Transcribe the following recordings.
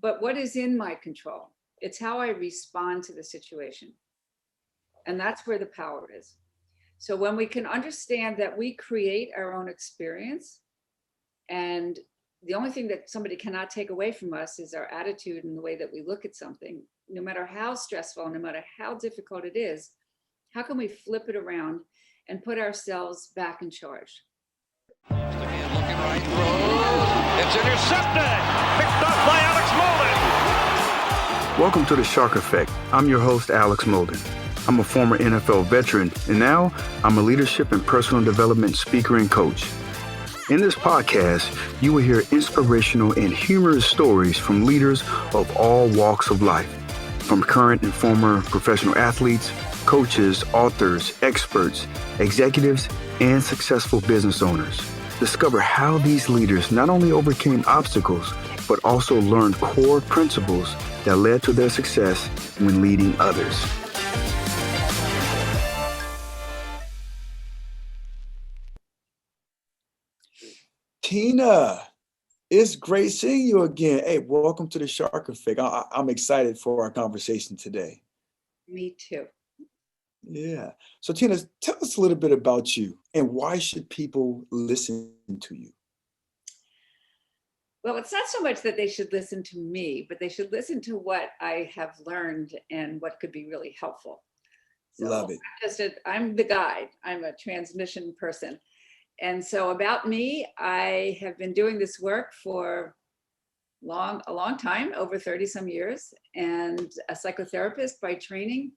but what is in my control? It's how I respond to the situation. And that's where the power is. So when we can understand that we create our own experience, and the only thing that somebody cannot take away from us is our attitude and the way that we look at something, no matter how stressful, no matter how difficult it is, how can we flip it around and put ourselves back in charge? Looking right, throws. It's intercepted. Picked up by Alex Molden. Welcome to the Shark Effect. I'm your host, Alex Molden. I'm a former NFL veteran, and now I'm a leadership and personal development speaker and coach. In this podcast, you will hear inspirational and humorous stories from leaders of all walks of life, from current and former professional athletes, coaches, authors, experts, executives, and successful business owners. Discover how these leaders not only overcame obstacles, but also learned core principles that led to their success when leading others. Tina, it's great seeing you again. Hey, welcome to the Shark Effect. I'm excited for our conversation today. Me too. Yeah. So Tina, tell us a little bit about you and why should people listen to you? Well, it's not so much that they should listen to me, but they should listen to what I have learned and what could be really helpful. So Love it. I'm the guide. I'm a transmission person. And so about me, I have been doing this work for a long time, over 30 some years, and a psychotherapist by training.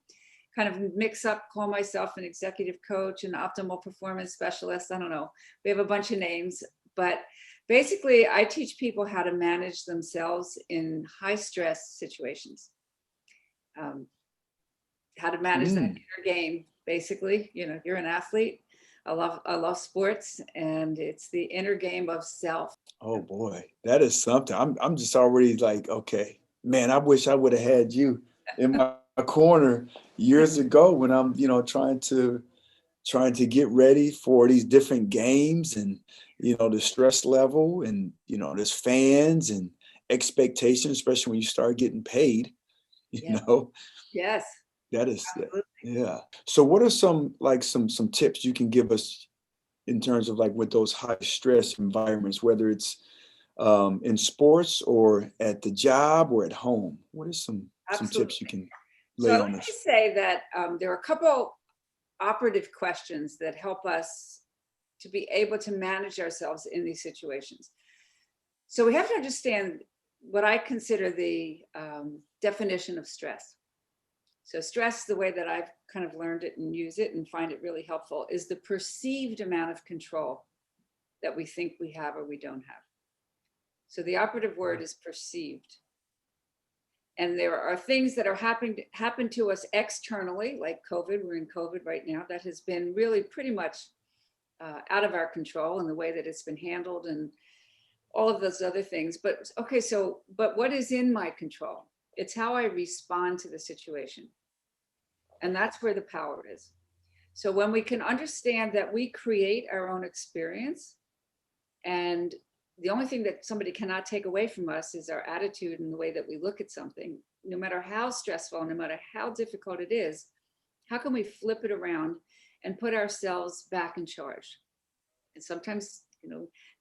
Kind of call myself an executive coach, an optimal performance specialist. I don't know. We have a bunch of names, but basically I teach people how to manage themselves in high stress situations. How to manage that inner game, basically. You know, you're an athlete. I love sports, and it's the inner game of self. Oh boy, that is something. I'm just already like, okay, man, I wish I would have had you in my corner years ago when I'm, trying to get ready for these different games and, the stress level and, there's fans and expectations, especially when you start getting paid, Yeah. Yes. That is, Absolutely. yeah. So what are some tips you can give us in terms of like with those high stress environments, whether it's in sports or at the job or at home? What are some tips you can lay on let us? me say that there are a couple operative questions that help us to be able to manage ourselves in these situations. So we have to understand what I consider the definition of stress. So stress, the way that I've kind of learned it and use it and find it really helpful, is the perceived amount of control that we think we have or we don't have. So the operative word is perceived. And there are things that are happen to us externally, like COVID. We're in COVID right now. That has been really pretty much out of our control in the way that it's been handled and all of those other things. But what is in my control? It's how I respond to the situation. And that's where the power is. So when we can understand that we create our own experience, and the only thing that somebody cannot take away from us is our attitude and the way that we look at something, no matter how stressful, no matter how difficult it is, how can we flip it around and put ourselves back in charge? And sometimes,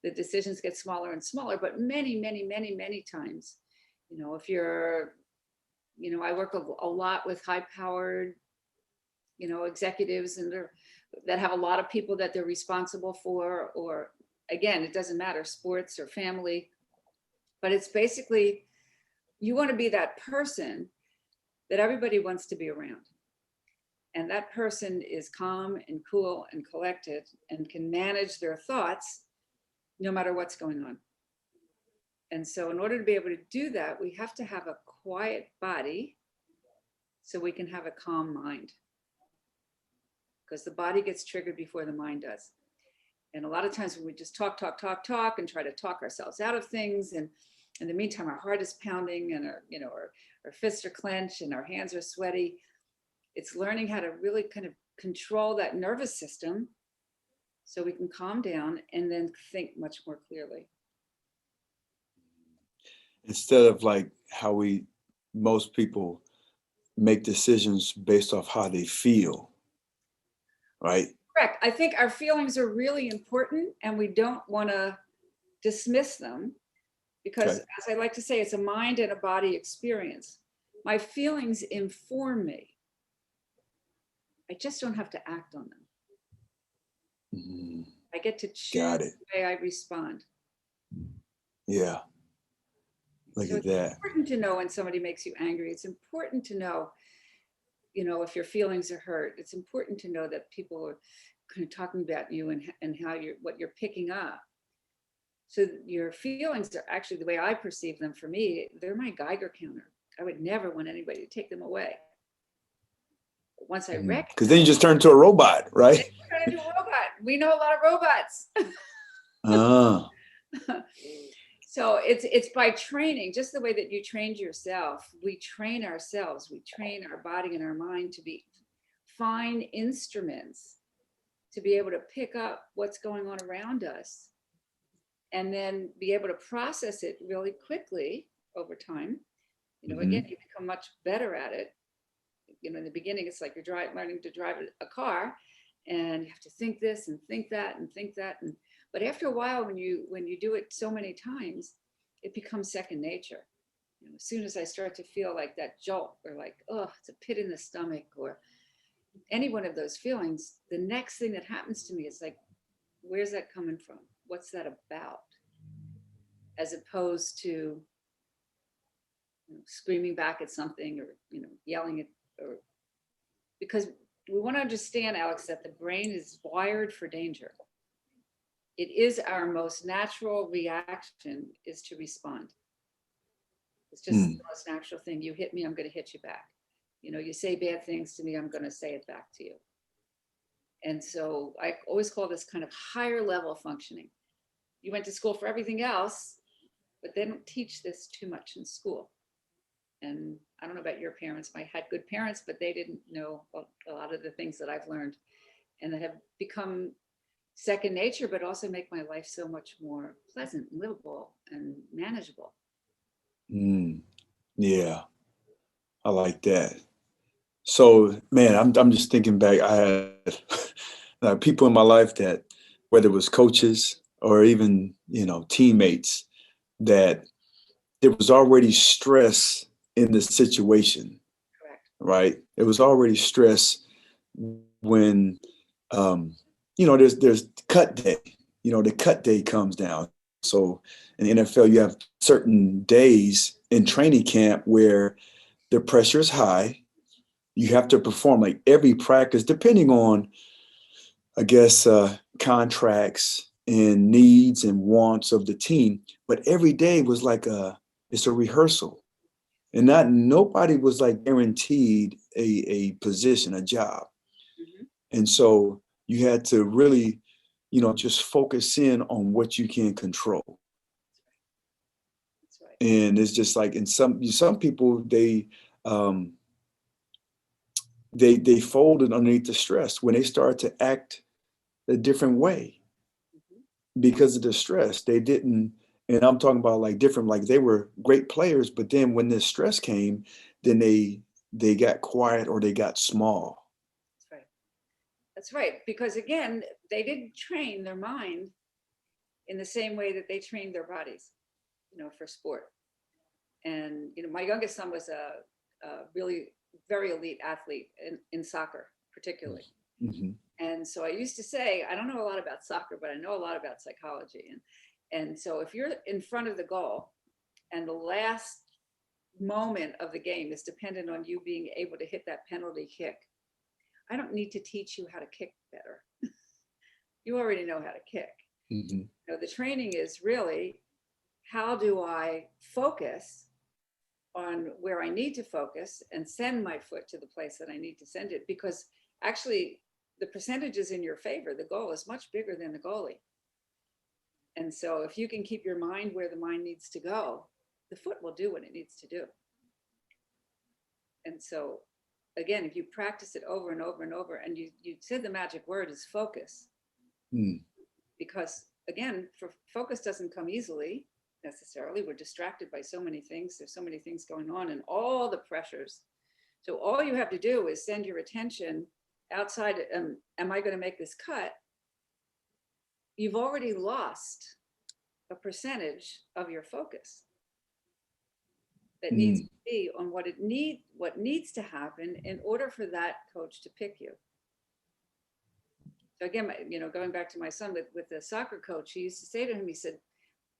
the decisions get smaller and smaller, but many, many, many, many times, if you're, I work a lot with high-powered, executives that have a lot of people that they're responsible for, or again, it doesn't matter, sports or family, but it's basically, you want to be that person that everybody wants to be around. And that person is calm and cool and collected and can manage their thoughts no matter what's going on. And so in order to be able to do that, we have to have a quiet body so we can have a calm mind. Because the body gets triggered before the mind does. And a lot of times when we just talk and try to talk ourselves out of things, and in the meantime, our heart is pounding and our fists are clenched and our hands are sweaty. It's learning how to really kind of control that nervous system so we can calm down and then think much more clearly. Instead of like most people make decisions based off how they feel, right? Correct. I think our feelings are really important, and we don't want to dismiss them because, Okay. as I like to say, it's a mind and a body experience. My feelings inform me. I just don't have to act on them. Mhm. I get to choose Got it. the way I respond. Yeah. Look So at it's that. important to know when somebody makes you angry. It's important to know, if your feelings are hurt. It's important to know that people are kind of talking about you and how what you're picking up. So your feelings are actually, the way I perceive them, for me, they're my Geiger counter. I would never want anybody to take them away. But once I recognize, Because then you just turn into a robot, right? turn into a robot. We know a lot of robots. Ah. So it's by training, just the way that you trained yourself. We train ourselves. We train our body and our mind to be fine instruments, to be able to pick up what's going on around us, and then be able to process it really quickly over time. Again, you become much better at it. In the beginning, it's like you're learning to drive a car, and you have to think this and think that and think that. But after a while, when you do it so many times, it becomes second nature. As soon as I start to feel like that jolt, or like, oh, it's a pit in the stomach, or any one of those feelings, the next thing that happens to me is like, where's that coming from? What's that about? As opposed to screaming back at something, or yelling at, or because we want to understand, Alex, that the brain is wired for danger. It is our most natural reaction, is to respond. It's just the most natural thing. You hit me, I'm going to hit you back. You say bad things to me, I'm going to say it back to you. And so I always call this kind of higher level functioning. You went to school for everything else, but they don't teach this too much in school. And I don't know about your parents. I had good parents, but they didn't know a lot of the things that I've learned, and that have become second nature, but also make my life so much more pleasant, livable, and manageable. Yeah, I like that. So, man, I'm just thinking back. I had people in my life that, whether it was coaches or even teammates, that there was already stress in the situation. Correct. Right? It was already stress when there's cut day. The cut day comes down. So in the NFL, you have certain days in training camp where the pressure is high. You have to perform like every practice, depending on, I guess, contracts and needs and wants of the team. But every day was like it's a rehearsal. And nobody was like guaranteed a position, a job. Mm-hmm. And so you had to really, just focus in on what you can control. That's right. And it's just like, in some people, they folded underneath the stress when they started to act a different way because of the stress. They didn't, and I'm talking about like different, like they were great players, but then when this stress came, then they got quiet, or they got small. That's right. That's right. Because again, they didn't train their mind in the same way that they trained their bodies, for sport. And, my youngest son was a really very elite athlete in soccer, particularly. Mm-hmm. And so I used to say, I don't know a lot about soccer, but I know a lot about psychology. And so if you're in front of the goal and the last moment of the game is dependent on you being able to hit that penalty kick, I don't need to teach you how to kick better. You already know how to kick. Mm-hmm. The training is really, how do I focus on where I need to focus and send my foot to the place that I need to send it? Because actually, the percentage is in your favor. The goal is much bigger than the goalie. And so if you can keep your mind where the mind needs to go, the foot will do what it needs to do. And so, again, if you practice it over and over and over, and you said the magic word is focus. Because again, focus doesn't come easily. necessarily. We're distracted by so many things. There's so many things going on and all the pressures. So all you have to do is send your attention outside. Am I going to make this cut? You've already lost a percentage of your focus that needs to be on what needs to happen in order for that coach to pick you. So again, going back to my son with the soccer coach, he used to say to him,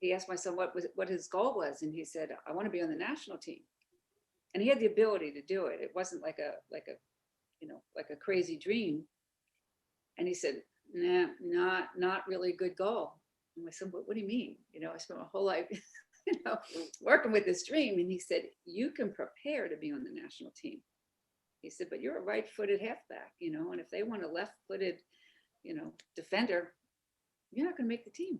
he asked my son what his goal was, and he said, I want to be on the national team. And he had the ability to do it. It wasn't like a crazy dream. And he said, nah, not really a good goal. And I said, what do you mean? I spent my whole life, working with this dream. And he said, you can prepare to be on the national team. He said, but you're a right-footed halfback, and if they want a left-footed, defender, you're not going to make the team.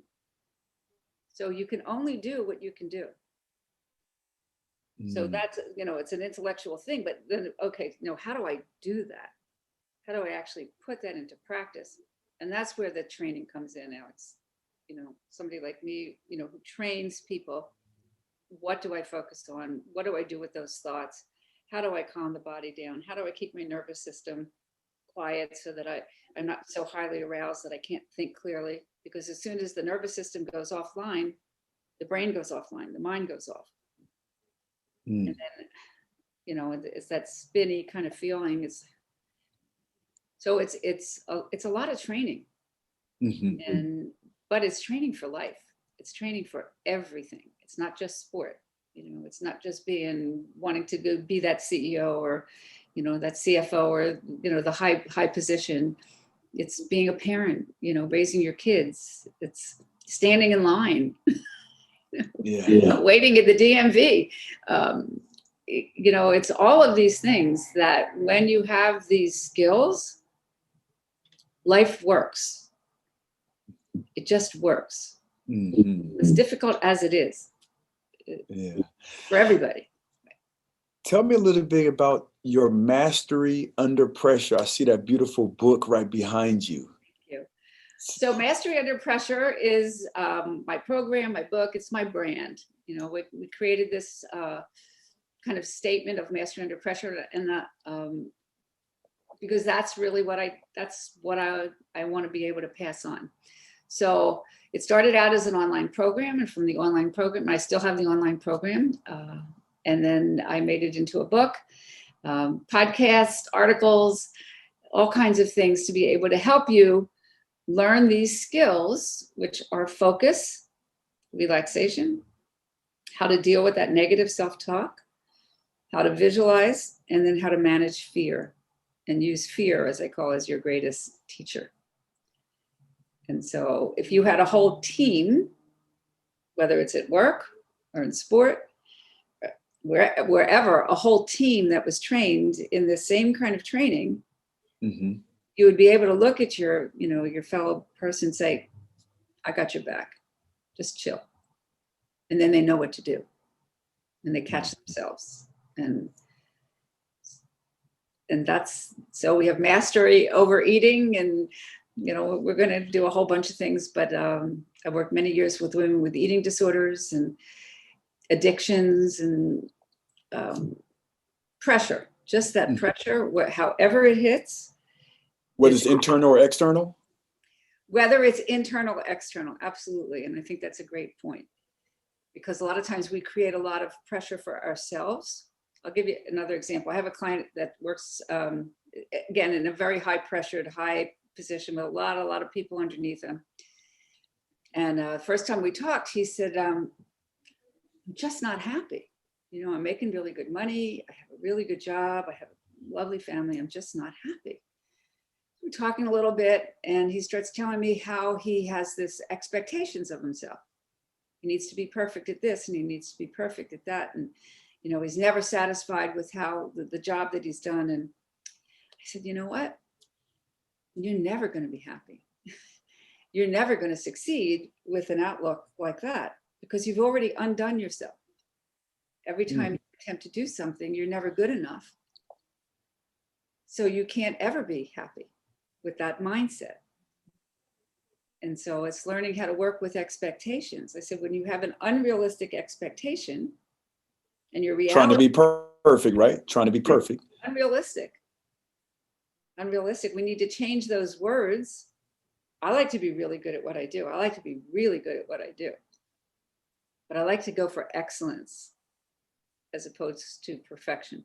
So you can only do what you can do. So that's, it's an intellectual thing, but then, okay, how do I do that? How do I actually put that into practice? And that's where the training comes in, Alex. Somebody like me, who trains people. What do I focus on? What do I do with those thoughts? How do I calm the body down? How do I keep my nervous system quiet so that I'm not so highly aroused that I can't think clearly? Because as soon as the nervous system goes offline, the brain goes offline, the mind goes off. And then, it's that spinny kind of feeling. It's a lot of training, but it's training for life. It's training for everything. It's not just sport. It's not just wanting to be that CEO or, that CFO or, the high position. It's being a parent, raising your kids. It's standing in line, waiting at the DMV. It's all of these things that when you have these skills, life works. It just works. As difficult as it is for everybody. Tell me a little bit about your mastery under pressure. I see that beautiful book right behind you. Thank you. So Mastery Under Pressure is my program, my book. It's my brand. We created this kind of statement of mastery under pressure, and because that's really what I want to be able to pass on. So it started out as an online program, and from the online program, I still have the online program, and then I made it into a book, podcast, articles, all kinds of things to be able to help you learn these skills, which are focus, relaxation, how to deal with that negative self-talk, how to visualize, and then how to manage fear and use fear, as I call, as your greatest teacher. And so if you had a whole team, whether it's at work or in sport, wherever, a whole team that was trained in the same kind of training, you would be able to look at your fellow person and say, I got your back, just chill. And then they know what to do and they catch themselves. And that's, so we have mastery over eating, and we're going to do a whole bunch of things, but I worked many years with women with eating disorders and addictions and pressure, just that pressure, however it hits. Whether it's internal or external? Whether it's internal or external, absolutely. And I think that's a great point, because a lot of times we create a lot of pressure for ourselves. I'll give you another example. I have a client that works, again, in a very high pressured, high position with a lot of people underneath him. And first time we talked, he said, I'm just not happy. I'm making really good money. I have a really good job. I have a lovely family. I'm just not happy. We're talking a little bit, and he starts telling me how he has this expectations of himself. He needs to be perfect at this, and he needs to be perfect at that. And, he's never satisfied with how the job that he's done. And I said, you know what? You're never going to be happy. You're never going to succeed with an outlook like that, because you've already undone yourself. Every time you attempt to do something, you're never good enough. So you can't ever be happy with that mindset. And so it's learning how to work with expectations. I said, when you have an unrealistic expectation and your reality— Trying to be perfect, right? Trying to be perfect. Unrealistic. We need to change those words. I like to be really good at what I do. I like to be really good at what I do. But I like to go for excellence as opposed to perfection.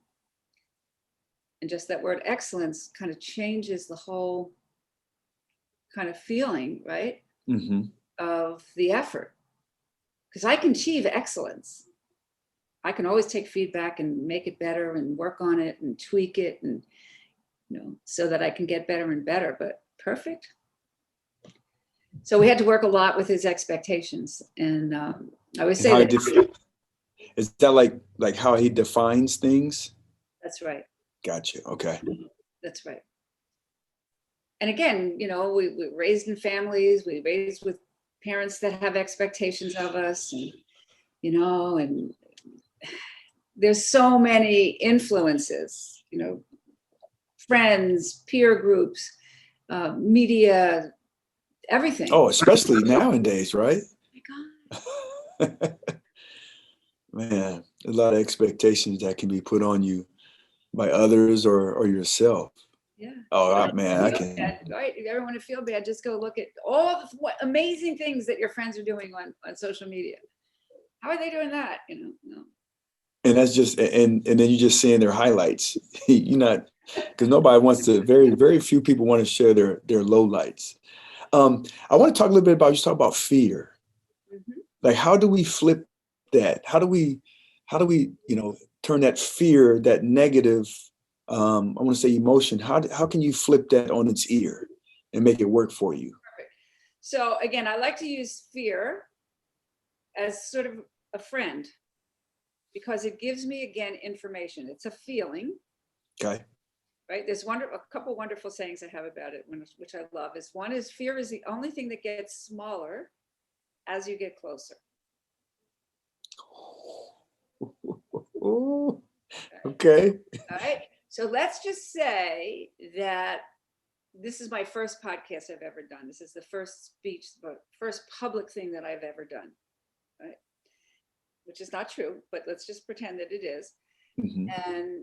And just that word excellence kind of changes the whole kind of feeling, right? Mm-hmm. Of the effort. Because I can achieve excellence. I can always take feedback and make it better and work on it and tweak it, and so that I can get better and better. But perfect? So we had to work a lot with his expectations. And I would say that— is that like how he defines things? That's right. Gotcha. Okay. That's right. And again, we raised in families, we raised with parents that have expectations of us, and and there's so many influences, friends, peer groups, media, everything. Oh, especially nowadays, right? Oh my God. Man, a lot of expectations that can be put on you by others or yourself. Yeah. Oh, man, I can. Right. If you ever want to feel bad, just go look at all the amazing things that your friends are doing on social media. How are they doing that? No. And that's just, and then you're just seeing their highlights. You're not, because nobody wants to, very, very few people want to share their lowlights. I want to talk a little bit about, you talk about fear. Mm-hmm. Like, how do we flip that? How do we, turn that fear, that negative, I want to say emotion, how can you flip that on its ear and make it work for you? Perfect. So again, I like to use fear as sort of a friend, because it gives me, again, information. It's a feeling. Okay. Right. There's a couple wonderful sayings I have about it, which I love. One is fear is the only thing that gets smaller as you get closer. Okay. All right. So let's just say that this is my first podcast I've ever done. This is the first first public thing that I've ever done. Right. Which is not true, but let's just pretend that it is. Mm-hmm.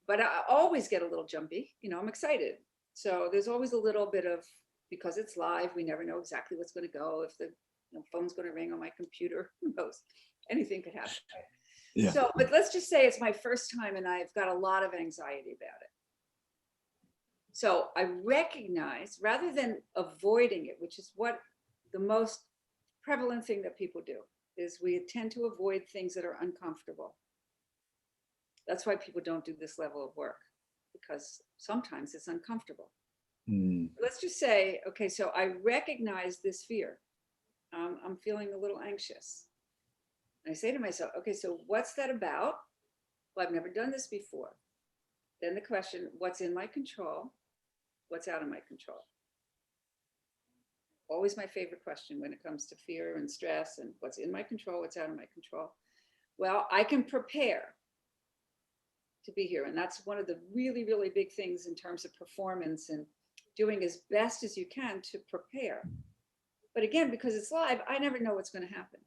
But I always get a little jumpy. I'm excited. So there's always a little bit of, because it's live, we never know exactly what's going to go. If the phone's going to ring on my computer, who knows? Anything could happen. Right? Yeah. So, but let's just say it's my first time and I've got a lot of anxiety about it. So I recognize, rather than avoiding it, which is what the most prevalent thing that people do, is we tend to avoid things that are uncomfortable. That's why people don't do this level of work, because sometimes it's uncomfortable. Let's just say, okay, so I recognize this fear. I'm feeling a little anxious. I say to myself, okay, so what's that about? Well, I've never done this before. Then the question, what's in my control? What's out of my control? Always my favorite question when it comes to fear and stress, and what's in my control, what's out of my control. Well, I can prepare to be here. And that's one of the really, really big things in terms of performance and doing as best as you can to prepare. But again, because it's live, I never know what's going to happen.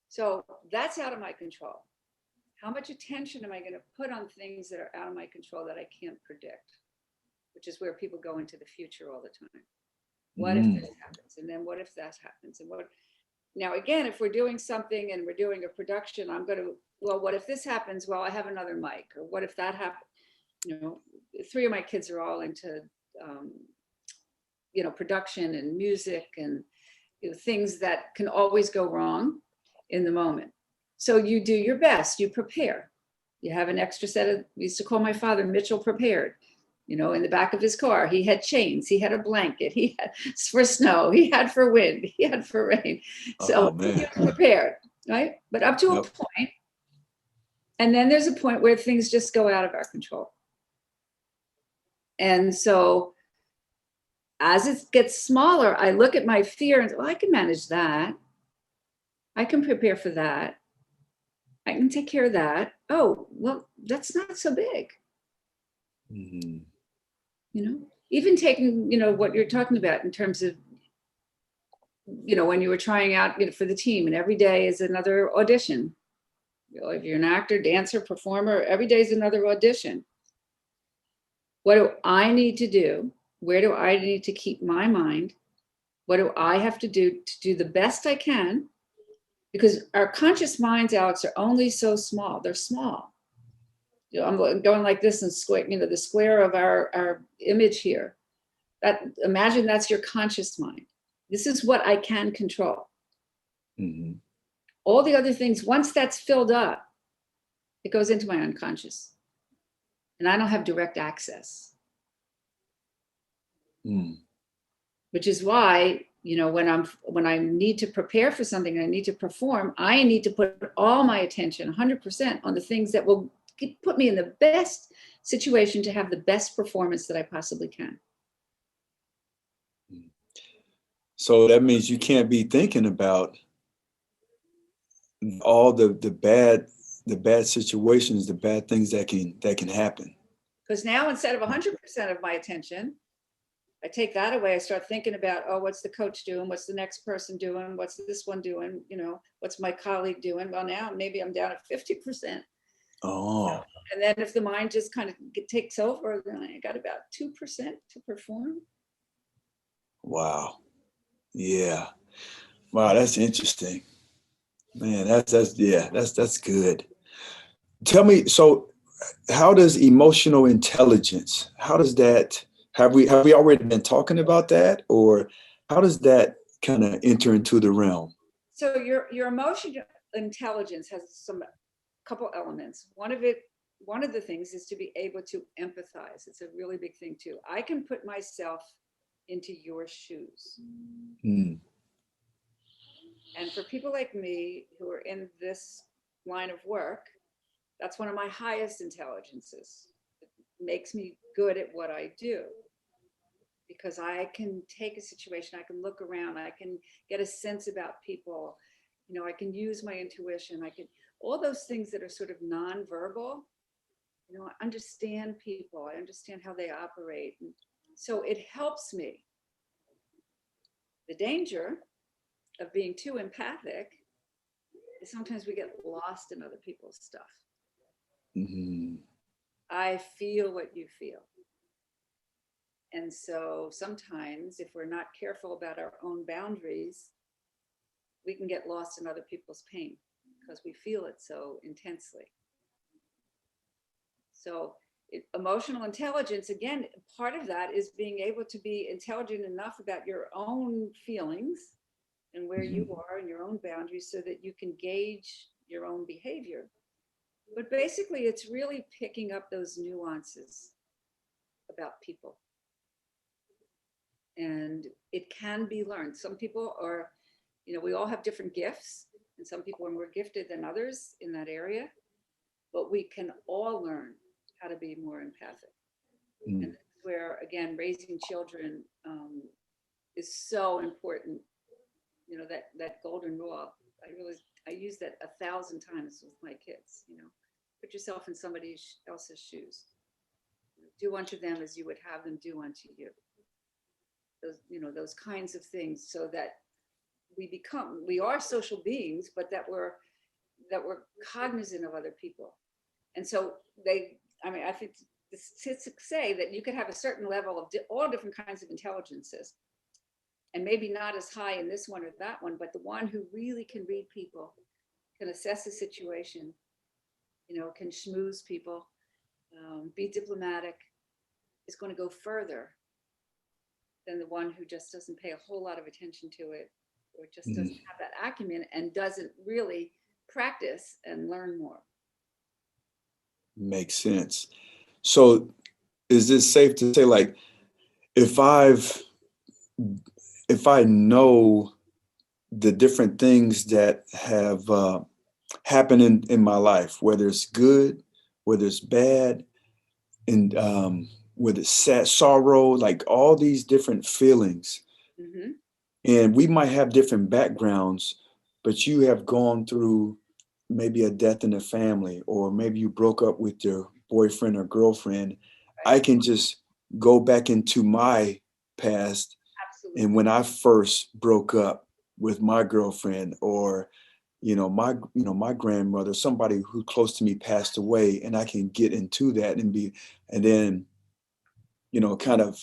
So that's out of my control. How much attention am I going to put on things that are out of my control that I can't predict? Which is where people go into the future all the time. What if this happens? And then what if that happens? And now, again, if we're doing something and we're doing a production, I'm going to, well, what if this happens? Well, I have another mic. Or what if that happens? 3 of my kids are all into, production and music and things that can always go wrong in the moment. So you do your best. You prepare. You have an extra set of, we used to call my father Mitchell Prepared. In the back of his car, he had chains, he had a blanket, he had for snow, he had for wind, he had for rain. So he was prepared, right? But up to a point, and then there's a point where things just go out of our control. And so as it gets smaller, I look at my fear and say, well, I can manage that. I can prepare for that. I can take care of that. Oh, well, that's not so big. Mm-hmm. even taking, what you're talking about in terms of, when you were trying out for the team, and every day is another audition. If you're an actor, dancer, performer, every day is another audition. What do I need to do? Where do I need to keep my mind? What do I have to do the best I can? Because our conscious minds, Alex, are only so small. They're small. I'm going like this and square, the square of our image here. Imagine that's your conscious mind. This is what I can control. Mm-hmm. All the other things, once that's filled up, it goes into my unconscious. And I don't have direct access. Mm. Which is why, when I need to prepare for something, I need to perform, I need to put all my attention 100% on the things that will put me in the best situation to have the best performance that I possibly can. So that means you can't be thinking about all the bad situations, the bad things that can happen. Because now, instead of 100% of my attention, I take that away. I start thinking about, what's the coach doing? What's the next person doing? What's this one doing? What's my colleague doing? Well, now maybe I'm down at 50%. Oh. And then if the mind just kind of takes over, then I got about 2% to perform. Wow. Yeah. Wow, that's interesting. Man, that's good. Tell me, so how does emotional intelligence, how does that, have we already been talking about that, or how does that kind of enter into the realm? So your emotional intelligence has couple elements. One of the things is to be able to empathize. It's a really big thing too. I can put myself into your shoes. Mm. And for people like me who are in this line of work, that's one of my highest intelligences. It makes me good at what I do, because I can take a situation, I can look around, I can get a sense about people, I can use my intuition, all those things that are sort of nonverbal, I understand people, I understand how they operate. And so it helps me. The danger of being too empathic is sometimes we get lost in other people's stuff. Mm-hmm. I feel what you feel. And so sometimes if we're not careful about our own boundaries, we can get lost in other people's pain because we feel it so intensely. So emotional intelligence, again, part of that is being able to be intelligent enough about your own feelings and where Mm-hmm. you are and your own boundaries so that you can gauge your own behavior. But basically, it's really picking up those nuances about people. And it can be learned. Some people are, we all have different gifts, and some people are more gifted than others in that area, but we can all learn how to be more empathic. Mm. And that's where, again, raising children is so important. That golden rule, I use that 1,000 times with my kids. Put yourself in somebody else's shoes. Do unto them as you would have them do unto you. Those kinds of things, so that we are social beings, but that we're cognizant of other people. And so I think the statistics say that you could have a certain level of all different kinds of intelligences, and maybe not as high in this one or that one, but the one who really can read people, can assess a situation, can schmooze people, be diplomatic, is going to go further than the one who just doesn't pay a whole lot of attention to it, or just doesn't have that acumen and doesn't really practice and learn more. Makes sense. So is this safe to say, like, if I know the different things that have happened in my life, whether it's good, whether it's bad, and whether it's sad, sorrow, like all these different feelings, Mm-hmm. and we might have different backgrounds, but you have gone through maybe a death in the family, or maybe you broke up with your boyfriend or girlfriend. I can just go back into my past Absolutely. and when I first broke up with my girlfriend, or my grandmother, somebody who close to me passed away, and I can get into that and then kind of,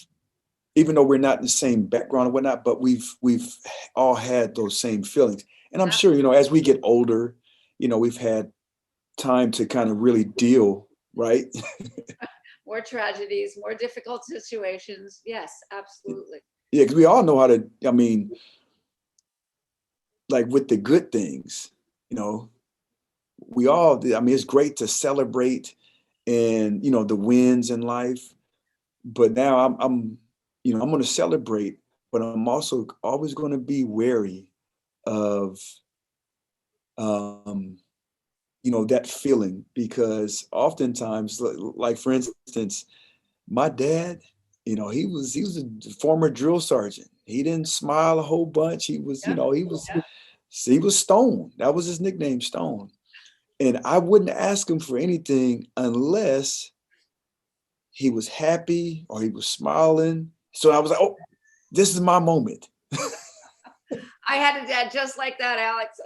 even though we're not in the same background and whatnot, but we've all had those same feelings. And I'm sure, as we get older, we've had time to kind of really deal, right? More tragedies, more difficult situations. Yes, absolutely. Yeah, because we all know how to, I mean, like with the good things, I mean, it's great to celebrate and, the wins in life. But now I'm going to celebrate, but I'm also always going to be wary of, um, that feeling, because oftentimes, like for instance, my dad, he was a former drill sergeant. He didn't smile a whole bunch. He was, Yeah. he was Stone. That was his nickname, Stone. And I wouldn't ask him for anything unless he was happy or he was smiling. So I was like, oh, this is my moment. I had a dad just like that, Alex.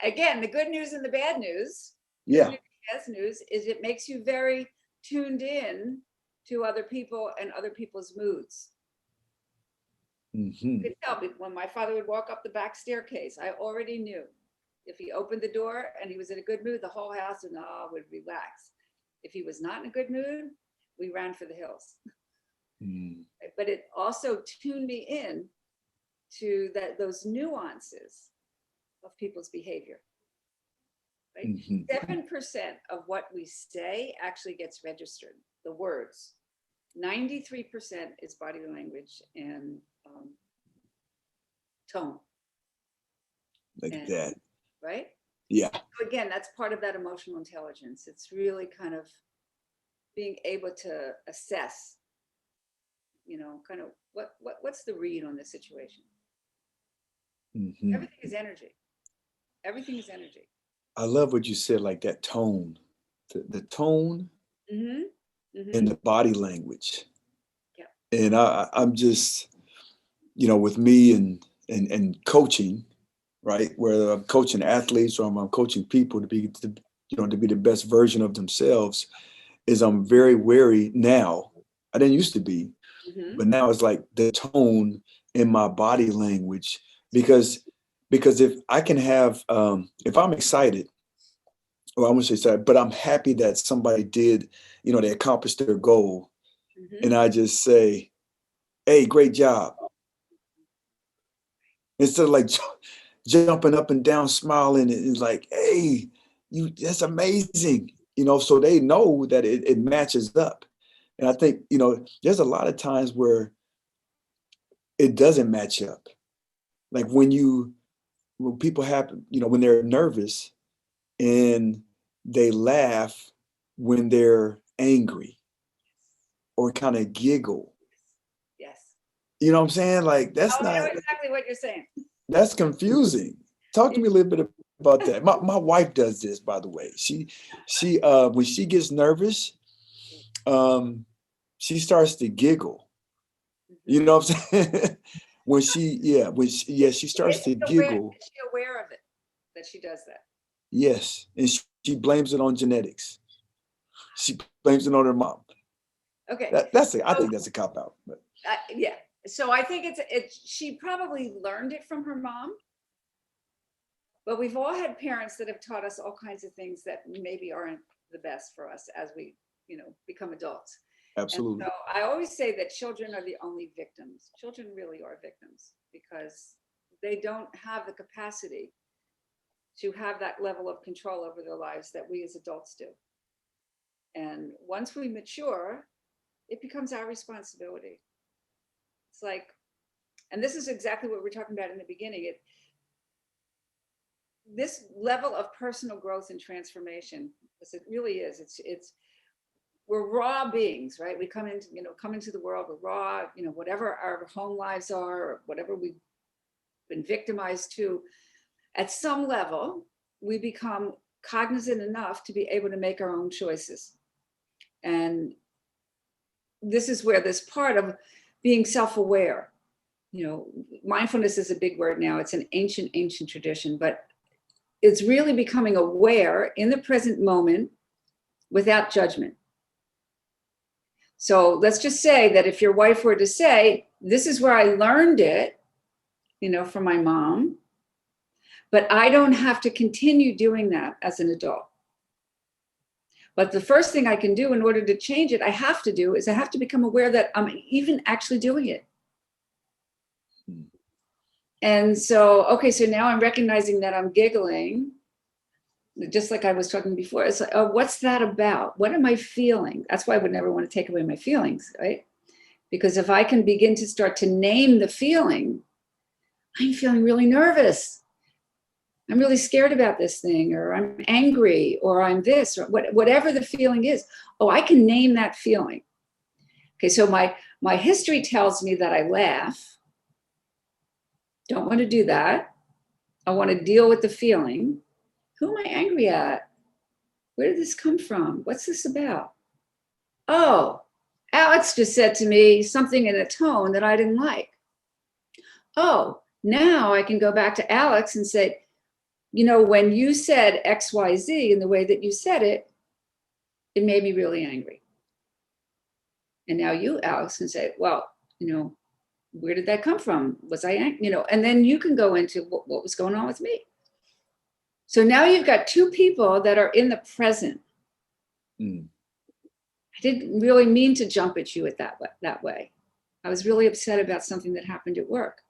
Again, the good news and the bad news. Yeah. Good news, bad news is it makes you very tuned in to other people and other people's moods. Mm-hmm. You could tell when my father would walk up the back staircase, I already knew if he opened the door and he was in a good mood, the whole house would relax. If he was not in a good mood, we ran for the hills. Mm. But it also tuned me in to those nuances of people's behavior. Right? Mm-hmm. 7% of what we say actually gets registered, the words. 93% is body language and tone. That. Right? Yeah. So again, that's part of that emotional intelligence. It's really kind of being able to assess, kind of what's the read on the situation. Mm-hmm. Everything is energy. Everything is energy. I love what you said, like that tone, the tone Mm-hmm. Mm-hmm. and the body language. Yeah. And I'm just, with me and coaching, right? Whether I'm coaching athletes or I'm coaching people to be the best version of themselves, is I'm very wary now. I didn't used to be, but now it's like the tone in my body language, because if I can have, if I'm excited, or I wouldn't say excited, but I'm happy that somebody did, they accomplished their goal, and I just say, hey, great job, instead of like jumping up and down, smiling, and it's like, hey, that's amazing, so they know that it matches up. And I think, there's a lot of times where it doesn't match up. Like when people have, when they're nervous and they laugh when they're angry, or kind of giggle. Yes. You know what I'm saying? Like I know exactly what you're saying. That's confusing. Talk to me a little bit about that. My wife does this, by the way. She when she gets nervous, she starts to giggle. You know what I'm saying? She starts to giggle. Is she aware of it, that she does that? Yes, and she blames it on genetics. She blames it on her mom. Okay, I think that's a cop out. But yeah. So I think she probably learned it from her mom. But we've all had parents that have taught us all kinds of things that maybe aren't the best for us as we, become adults. Absolutely. And so I always say that children are the only victims. Children really are victims because they don't have the capacity to have that level of control over their lives that we as adults do. And once we mature, it becomes our responsibility. It's like, and this is exactly what we're talking about in the beginning. This level of personal growth and transformation, because it really is, we're raw beings, right? We come into the world, we're raw, whatever our home lives are, or whatever we've been victimized to, at some level, we become cognizant enough to be able to make our own choices. And this is where this part of being self-aware, mindfulness is a big word now. It's an ancient tradition, but it's really becoming aware in the present moment without judgment. So let's just say that if your wife were to say, this is where I learned it, from my mom, but I don't have to continue doing that as an adult. But the first thing I can do in order to change it, I have to become aware that I'm even actually doing it. And so, okay, so now I'm recognizing that I'm giggling, just like I was talking before. It's like, oh, what's that about? What am I feeling? That's why I would never want to take away my feelings, right? Because if I can begin to start to name the feeling, I'm feeling really nervous. I'm really scared about this thing, or I'm angry, or I'm this, or whatever the feeling is. Oh, I can name that feeling. Okay, so my history tells me that I laugh. Don't want to do that. I want to deal with the feeling. Who am I angry at? Where did this come from? What's this about? Oh, Alex just said to me something in a tone that I didn't like. Oh, now I can go back to Alex and say, when you said X, Y, Z in the way that you said it, it made me really angry. And now you, Alex, can say, well, where did that come from? Was I angry? And then you can go into what was going on with me. So now you've got two people that are in the present. I didn't really mean to jump at you that way. I was really upset about something that happened at work.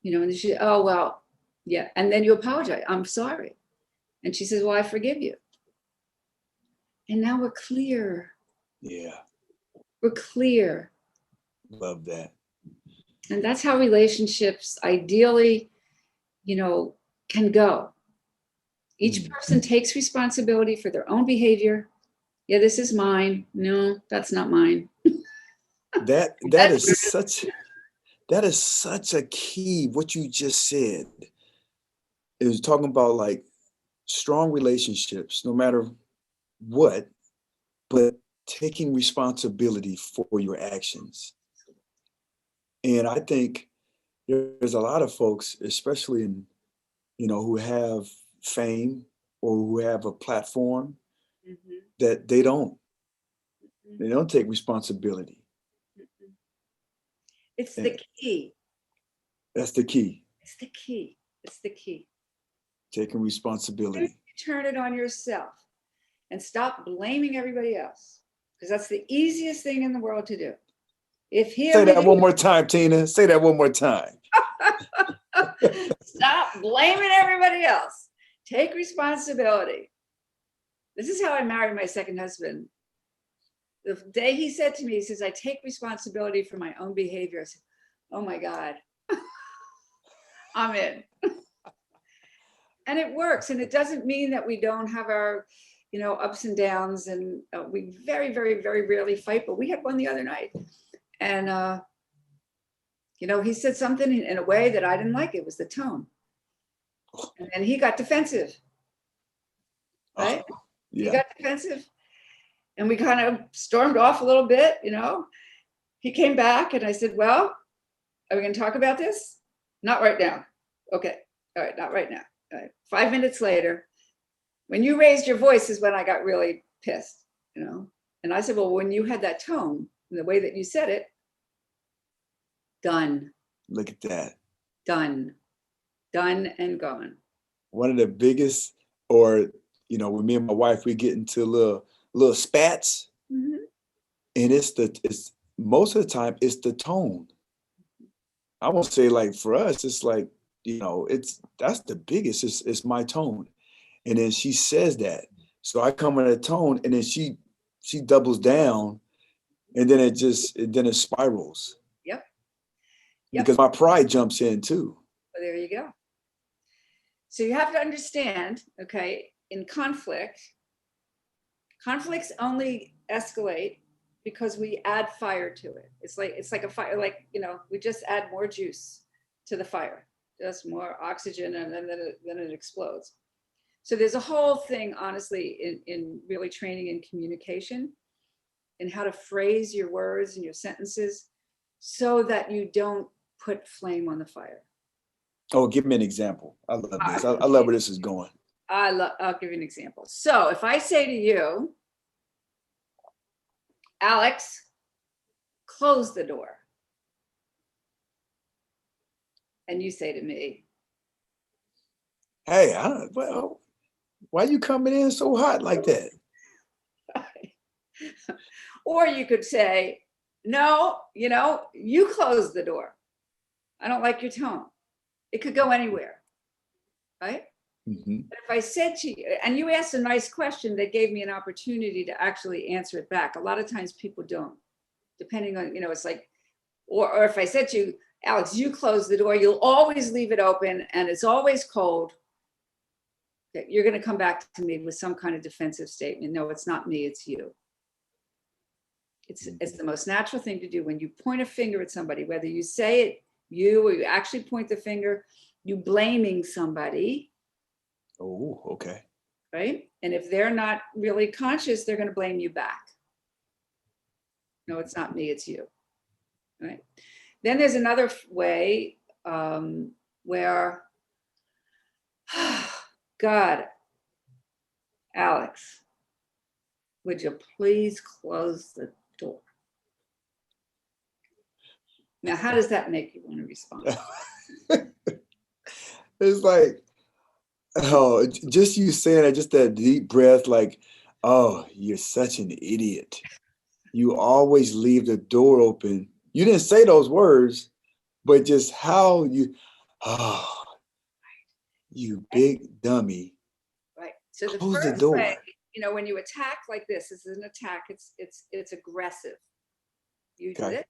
And she, oh, well, yeah. And then you apologize. I'm sorry. And she says, well, I forgive you. And now we're clear. Yeah. We're clear. Love that. And that's how relationships ideally, can go. Each person takes responsibility for their own behavior. Yeah, this is mine. No, that's not mine. That is such a key. What you just said is talking about like strong relationships, no matter what, but taking responsibility for your actions. And I think there's a lot of folks, especially in, who have fame or who have a platform, that they don't take responsibility. It's the key. That's the key. It's the key. It's the key. Taking responsibility. Turn it on yourself and stop blaming everybody else, because that's the easiest thing in the world to do. Say that one more time, Tina. Say that one more time. Stop blaming everybody else. Take responsibility. This is how I married my second husband. The day he said to me, he says, I take responsibility for my own behavior. I said, oh my God, I'm in. And it works. And it doesn't mean that we don't have our, ups and downs. And we very, very, very rarely fight, but we had one the other night. And, he said something in a way that I didn't like. It was the tone. And then he got defensive. Right? Yeah. He got defensive. And we kind of stormed off a little bit, He came back and I said, well, are we going to talk about this? Not right now. Okay. All right. Not right now. All right. 5 minutes later, when you raised your voice is when I got really pissed, And I said, well, when you had that tone and the way that you said it, done. Look at that. Done and gone. One of the biggest, or, when me and my wife, we get into little spats, and it's most of the time it's the tone. I won't say like for us, it's like, that's the biggest, it's my tone. And then she says that. So I come in a tone and then she doubles down, and then it spirals. Yep. Because my pride jumps in too. Well, there you go. So you have to understand, okay, in conflicts only escalate because we add fire to it. It's like a fire, we just add more juice to the fire, just more oxygen, and then it explodes. So there's a whole thing, honestly, in really training in communication. in how to phrase your words and your sentences so that you don't put flame on the fire. Oh, give me an example. I love this. I love where this is going. I'll give you an example. So if I say to you, Alex, close the door. And you say to me, Hey, well, why are you coming in so hot like that? or you could say, no, you close the door. I don't like your tone. It could go anywhere, right? Mm-hmm. But if I said to you, and you asked a nice question that gave me an opportunity to actually answer it back. A lot of times people don't, depending on, it's like, or if I said to you, Alex, you close the door, you'll always leave it open and it's always cold. You're going to come back to me with some kind of defensive statement. No, it's not me, it's you. It's the most natural thing to do when you point a finger at somebody, whether you say it, you, or you actually point the finger, you blaming somebody. Oh, okay. Right? And if they're not really conscious, they're going to blame you back. No, it's not me, it's you. Right? Then there's another way where, God, Alex, would you please close the door? Now, how does that make you want to respond? It's like, oh, just you saying that, just that deep breath, like, oh, you're such an idiot. You always leave the door open. You didn't say those words, but just how you, oh, you big dummy. Right. So the Close the first door. way, when you attack like this is an attack. It's aggressive. You did it.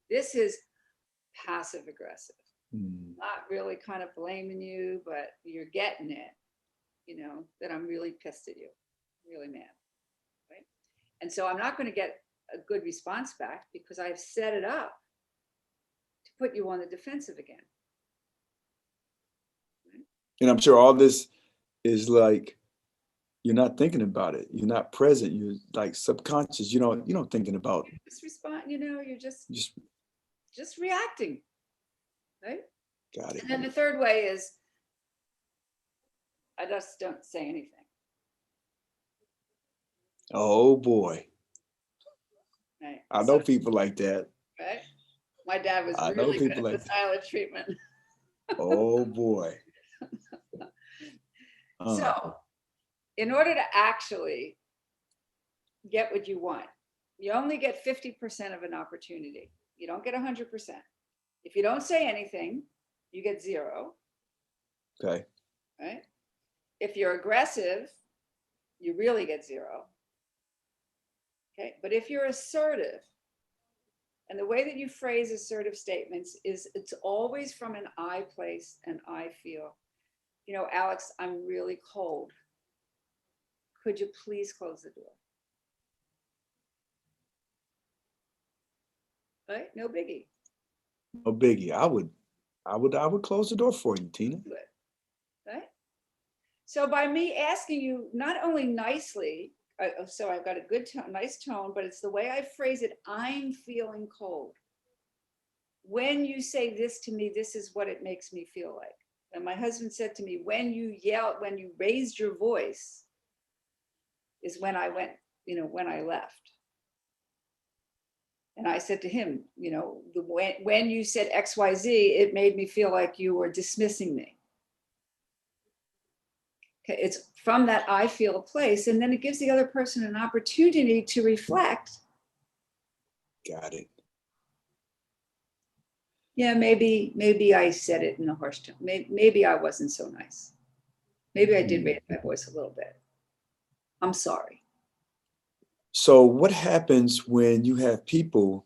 This is passive aggressive. Not really kind of blaming you, but you're getting it. That I'm really pissed at you, really mad. Right. And so I'm not going to get a good response back because I've set it up to put you on the defensive again. Right? And I'm sure all this is like, you're not thinking about it. You're not present. You're like subconscious. You don't thinking about. Just respond. You're just reacting. Right. Got it. And then the third way is I just don't say anything. Oh boy. Right. I know people like that. Right. My dad was I know really good people at like the silent treatment. Oh boy. So, in order to actually get what you want, you only get 50% of an opportunity. You don't get 100%. If you don't say anything, you get 0. Okay. Right? If you're aggressive, you really get 0. Okay. But if you're assertive, and the way that you phrase assertive statements is it's always from an I place and I feel. Alex, I'm really cold. Could you please close the door? Right? No biggie. No biggie. I would close the door for you, Tina. Good. Right? So by me asking you not only nicely, so I've got a good tone, nice tone, but it's the way I phrase it. I'm feeling cold. When you say this to me, this is what it makes me feel like. And my husband said to me, when you raised your voice is when I went, when I left. And I said to him, when you said XYZ, it made me feel like you were dismissing me. Okay, it's from that I feel place. And then it gives the other person an opportunity to reflect. Got it. Yeah, maybe I said it in a harsh tone. Maybe I wasn't so nice. Maybe I did raise my voice a little bit. I'm sorry. So what happens when you have people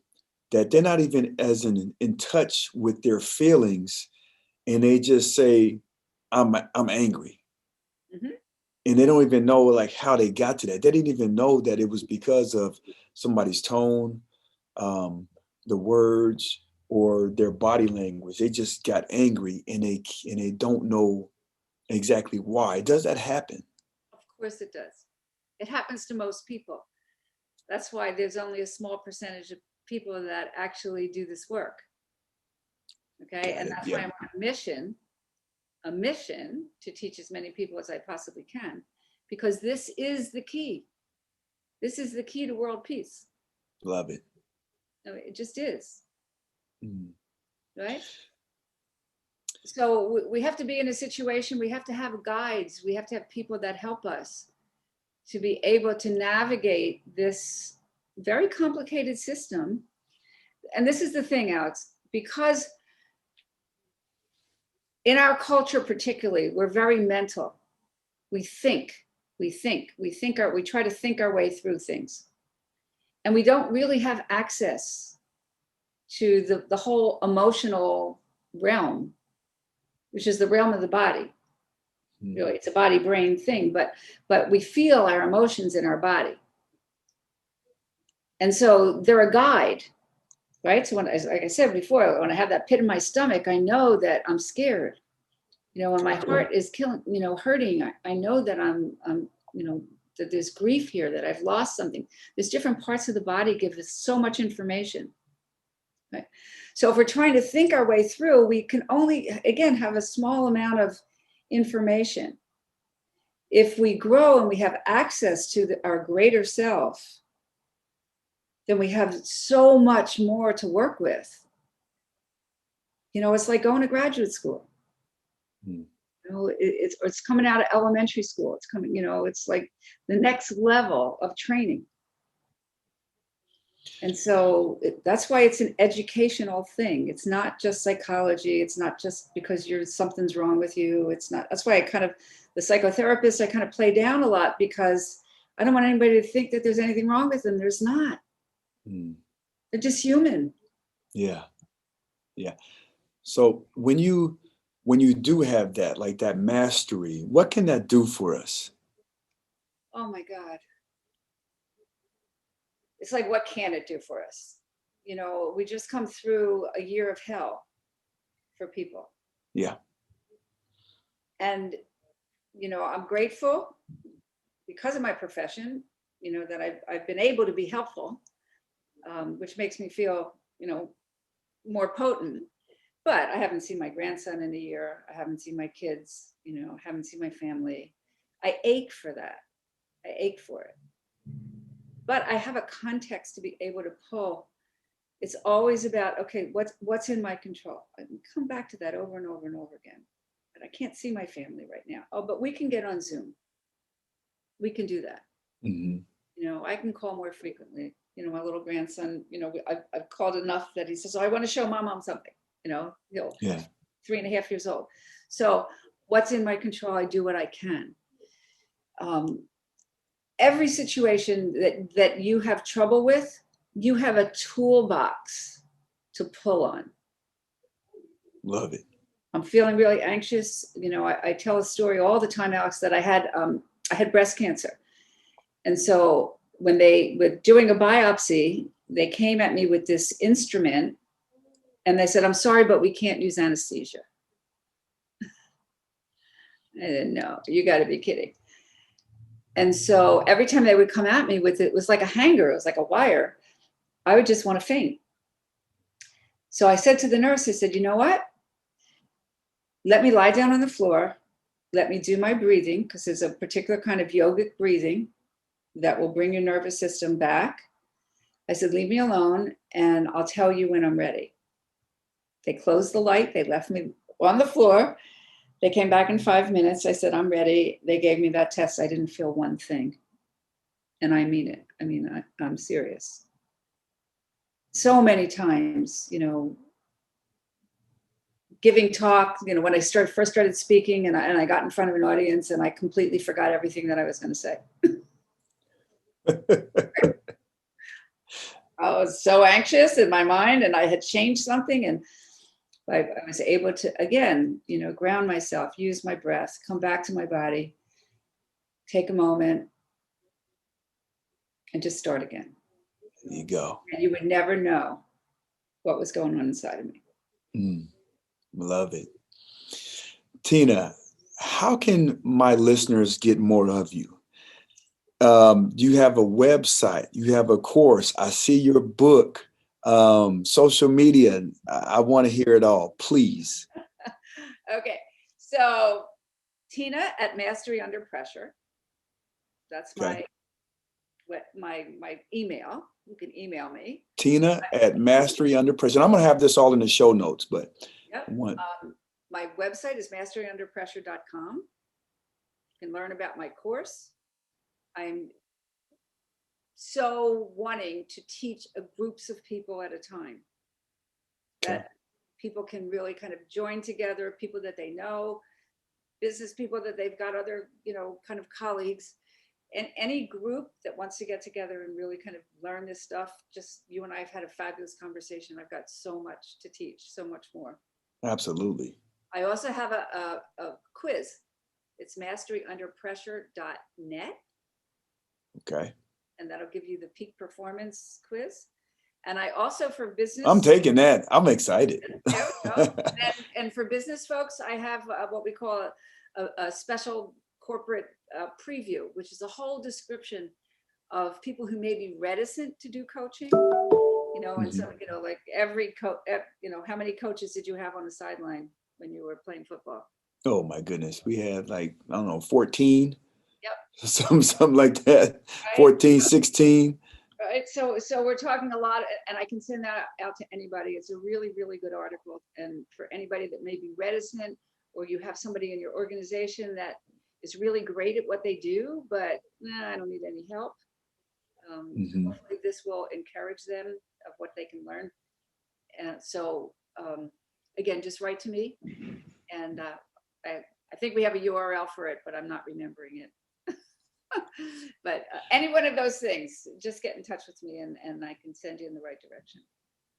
that they're not even as in touch with their feelings and they just say, I'm angry. Mm-hmm. And they don't even know like how they got to that. They didn't even know that it was because of somebody's tone, the words, or their body language. They just got angry and they don't know exactly why. Does that happen? Of course it does. It happens to most people. That's why there's only a small percentage of people that actually do this work. Okay. And that's why I'm on a mission to teach as many people as I possibly can, because this is the key. This is the key to world peace. Love it. No, it just is. Mm. Right? So we have to be in a situation, we have to have guides, we have to have people that help us to be able to navigate this very complicated system. And this is the thing, Alex, because in our culture particularly, we're very mental. We try to think our way through things. And we don't really have access to the whole emotional realm, which is the realm of the body. Really, it's a body-brain thing, but we feel our emotions in our body. And so they're a guide, right? So when, like I said before, when I have that pit in my stomach, I know that I'm scared. When my heart is hurting, I know that I'm that there's grief here, that I've lost something. There's different parts of the body give us so much information. Right? So if we're trying to think our way through, we can only, again, have a small amount of information. If we grow and we have access to our greater self, then we have so much more to work with. It's like going to graduate school. It's coming out of elementary school. It's coming, it's like the next level of training. And so that's why it's an educational thing. It's not just psychology. It's not just because something's wrong with you. It's not. That's why the psychotherapist, I kind of play down a lot, because I don't want anybody to think that there's anything wrong with them. There's not. They're just human. Yeah. Yeah. So when you do have that, like that mastery, what can that do for us? Oh my God. It's like, what can it do for us? We just come through a year of hell for people. Yeah. And, I'm grateful because of my profession, that I've been able to be helpful, which makes me feel, more potent. But I haven't seen my grandson in a year. I haven't seen my kids, haven't seen my family. I ache for that. I ache for it. But I have a context to be able to pull. It's always about, okay, what's in my control? I can come back to that over and over and over again. But I can't see my family right now. Oh, but we can get on Zoom. We can do that. Mm-hmm. I can call more frequently. My little grandson, I've called enough that he says, oh, I want to show mom something. Yeah. 3.5 years old. So what's in my control? I do what I can. Every situation that you have trouble with, you have a toolbox to pull on. Love it. I'm feeling really anxious. I tell a story all the time, Alex, that I had breast cancer. And so when they were doing a biopsy, they came at me with this instrument and they said, I'm sorry, but we can't use anesthesia. I didn't know. You got to be kidding. And so every time they would come at me with it, was like a hanger, it was like a wire, I would just want to faint. So I said to the nurse, I said, you know what? Let me lie down on the floor. Let me do my breathing, because there's a particular kind of yogic breathing that will bring your nervous system back. I said, leave me alone and I'll tell you when I'm ready. They closed the light. They left me on the floor. They came back in 5 minutes. I said, I'm ready. They gave me that test. I didn't feel one thing. And I mean it. I'm serious. So many times, giving talk, when I first started speaking and I got in front of an audience and I completely forgot everything that I was going to say. I was so anxious in my mind and I had changed something, and I was able to, again, ground myself, use my breath, come back to my body, take a moment, and just start again. There you go. And you would never know what was going on inside of me. Love it. Tina, how can my listeners get more of you? You have a website, you have a course. I see your book, social media. I want to hear it all, please. Okay. So Tina at Mastery Under Pressure. That's Okay. my email. You can email me. Tina at Mastery Under Pressure. And I'm going to have this all in the show notes, but yep. My website is masteryunderpressure.com. You can learn about my course. I'm so wanting to teach groups of people at a time, that people can really kind of join together, people that they know, business people that they've got other, kind of colleagues, and any group that wants to get together and really kind of learn this stuff. Just you and I have had a fabulous conversation. I've got so much to teach, so much more. Absolutely. I also have a quiz. It's masteryunderpressure.net. Okay. And that'll give you the peak performance quiz. And I also, for business, I'm taking that. I'm excited. and for business folks, I have what we call a special corporate preview, which is a whole description of people who may be reticent to do coaching. And so, like every how many coaches did you have on the sideline when you were playing football? Oh my goodness. We had 14. Yep. Something like that. Right? 14, 16. Right. So we're talking a lot, and I can send that out to anybody. It's a really, really good article. And for anybody that may be reticent, or you have somebody in your organization that is really great at what they do, but I don't need any help. Hopefully this will encourage them of what they can learn. And so, again, just write to me. And I think we have a URL for it, but I'm not remembering it. But any one of those things, just get in touch with me and I can send you in the right direction.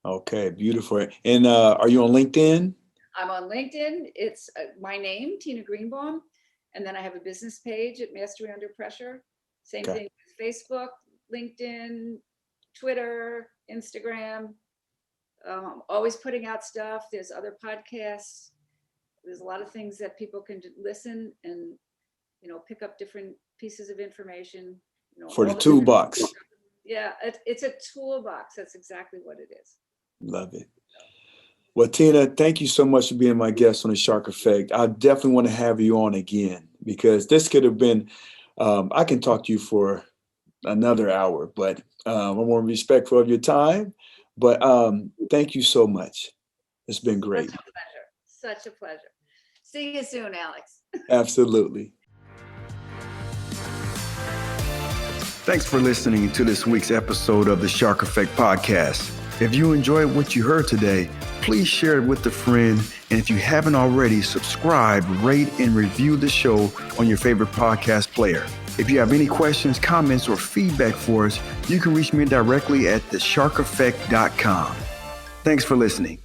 Okay, beautiful. And are you on LinkedIn? I'm on LinkedIn. It's my name, Tina Greenbaum. And then I have a business page at Mastery Under Pressure. Same thing with Facebook, LinkedIn, Twitter, Instagram. Always putting out stuff. There's other podcasts. There's a lot of things that people can listen and, pick up different pieces of information. For the toolbox. Yeah, it's a toolbox. That's exactly what it is. Love it. Well, Tina, thank you so much for being my guest on The Shark Effect. I definitely want to have you on again, because this could have been, I can talk to you for another hour, but I want to be respectful of your time. But thank you so much. It's been great. Such a pleasure. Such a pleasure. See you soon, Alex. Absolutely. Thanks for listening to this week's episode of the Shark Effect Podcast. If you enjoyed what you heard today, please share it with a friend. And if you haven't already, subscribe, rate, and review the show on your favorite podcast player. If you have any questions, comments, or feedback for us, you can reach me directly at thesharkeffect.com. Thanks for listening.